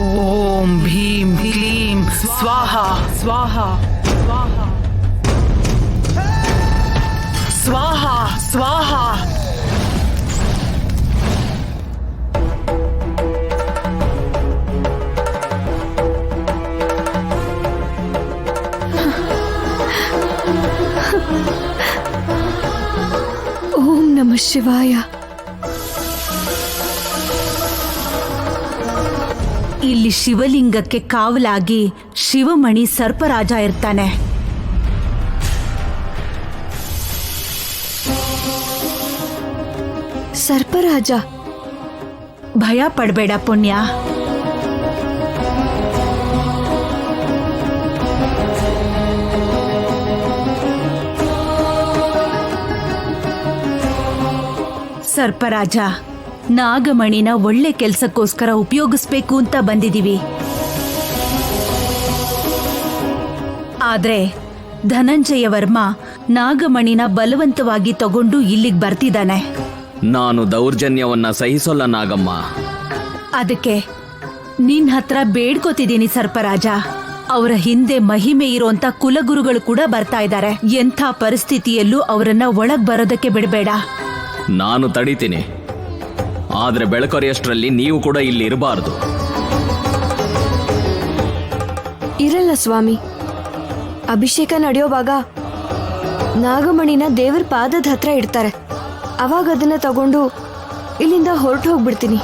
ಓಂ ಭೀಂ ಕ್ಲೀಂ ಸ್ವಾಹ ಸ್ವಾಹ ಸ್ವಾಹ ಸ್ವಾಹ. ಓಂ ನಮಃ ಶಿವಾಯ. ಇಲ್ಲಿ ಶಿವಲಿಂಗಕ್ಕೆ ಕಾವಲಾಗಿ ಶಿವಮಣಿ ಸರ್ಪರಾಜ ಇರ್ತಾನೆ. ಸರ್ಪರಾಜ? ಭಯ ಪಡಬೇಡ ಪುಣ್ಯ. ಸರ್ಪರಾಜ, ನಾಗಮಣಿನ ಒಳ್ಳೆ ಕೆಲ್ಸಕ್ಕೋಸ್ಕರ ಉಪಯೋಗಿಸ್ಬೇಕು ಅಂತ ಬಂದಿದೀವಿ. ಆದ್ರೆ ಧನಂಜಯ ವರ್ಮ ನಾಗಮಣಿನ ಬಲವಂತವಾಗಿ ತಗೊಂಡು ಇಲ್ಲಿಗೆ ಬರ್ತಿದ್ದಾನೆ. ನಾನು ದೌರ್ಜನ್ಯವನ್ನ ಸಹಿಸೋಲ್ಲ ನಾಗಮ್ಮ. ಅದಕ್ಕೆ ನಿನ್ ಹತ್ರ ಬೇಡ್ಕೋತಿದ್ದೀನಿ ಸರ್ಪರಾಜ. ಅವರ ಹಿಂದೆ ಮಹಿಮೆ ಇರೋಂತ ಕುಲಗುರುಗಳು ಕೂಡ ಬರ್ತಾ ಇದ್ದಾರೆ. ಎಂಥ ಪರಿಸ್ಥಿತಿಯಲ್ಲೂ ಅವರನ್ನ ಒಳಗ್ ಬರೋದಕ್ಕೆ ಬಿಡಬೇಡ. ನಾನು ತಡಿತೀನಿ, ಆದ್ರೆ ಬೆಳಕರಿಯಷ್ಟರಲ್ಲಿ ನೀವು ಕೂಡ ಇಲ್ಲಿ ಇರಬಾರ್ದು. ಇರಲ್ಲ ಸ್ವಾಮಿ. ಅಭಿಷೇಕ ನಡೆಯೋವಾಗ ನಾಗಮಣಿನ ದೇವರ ಪಾದದ ಹತ್ರ ಇಡ್ತಾರೆ. ಅವಾಗ ಅದನ್ನ ತಗೊಂಡು ಇಲ್ಲಿಂದ ಹೊರಟು ಹೋಗ್ಬಿಡ್ತೀನಿ.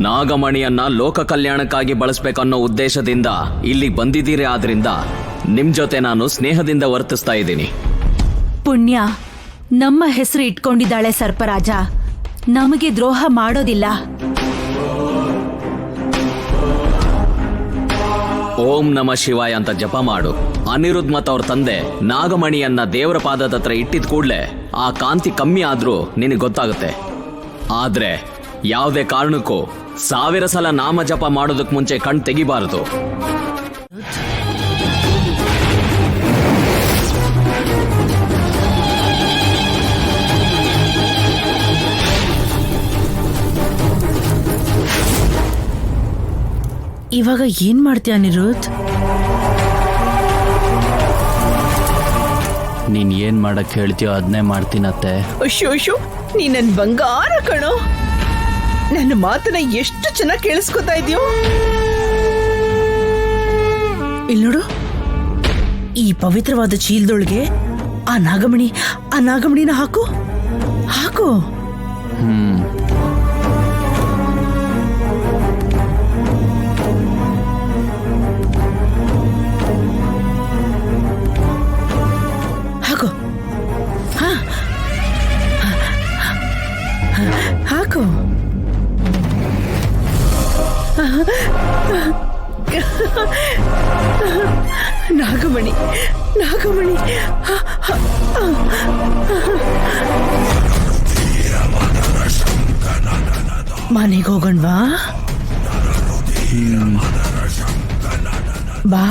ನಾಗಮಣಿಯನ್ನ ಲೋಕ ಕಲ್ಯಾಣಕ್ಕಾಗಿ ಬಳಸ್ಬೇಕನ್ನೋ ಉದ್ದೇಶದಿಂದ ಇಲ್ಲಿ ಬಂದಿದ್ದೀರಿ. ಆದ್ರಿಂದ ನಿಮ್ ಜೊತೆ ನಾನು ಸ್ನೇಹದಿಂದ ವರ್ತಿಸ್ತಾ ಇದ್ದೀನಿ. ಪುಣ್ಯ ನಮ್ಮ ಹೆಸರು ಇಟ್ಕೊಂಡಿದ್ದಾಳೆ ಸರ್ಪರಾಜ. ನಮಗೆ ದ್ರೋಹ ಮಾಡೋದಿಲ್ಲ. ಓಂ ನಮಃ ಶಿವಾಯ ಅಂತ ಜಪ ಮಾಡು. ಅನಿರುದ್ಧ ಮತ್ ಅವ್ರ ತಂದೆ ನಾಗಮಣಿಯನ್ನ ದೇವರ ಪಾದದ ಹತ್ರ ಇಟ್ಟಿದ ಕೂಡ್ಲೆ ಆ ಕಾಂತಿ ಕಮ್ಮಿ ಆದ್ರೂ ನಿನಗೆ ಗೊತ್ತಾಗುತ್ತೆ. ಆದ್ರೆ ಯಾವುದೇ ಕಾರಣಕ್ಕೂ 1000 ಸಲ ನಾಮ ಜಪ ಮಾಡೋದಕ್ ಮುಂಚೆ ಕಣ್ ತೆಗಿಬಾರದು. ಇವಾಗ ಏನ್ ಮಾಡ್ತೀಯ ಅನಿರುದ್ಧ್? ನೀನ್ ಏನ್ ಮಾಡಕ್ ಹೇಳ್ತೀಯೋ ಅದನ್ನೇ ಮಾಡ್ತೀನತ್ತೆ. ಅಶೋ, ನೀ ನನ್ ಬಂಗಾರ ಕಣೋ. ನನ್ನ ಮಾತನ್ನ ಎಷ್ಟು ಚೆನ್ನಾಗಿ ಕೇಳಿಸ್ಕೊತಾ ಇದೆಯೋ. ಇಲ್ಲಿ ನೋಡು, ಈ ಪವಿತ್ರವಾದ ಚೀಲದೊಳಗೆ ಆ ನಾಗಮಣಿನ ಹಾಕು. ಹಾಕು. ನಾಗಮಣಿ ಮನೆಗೆ ಹೋಗೋಣವಾ? ಬಾ.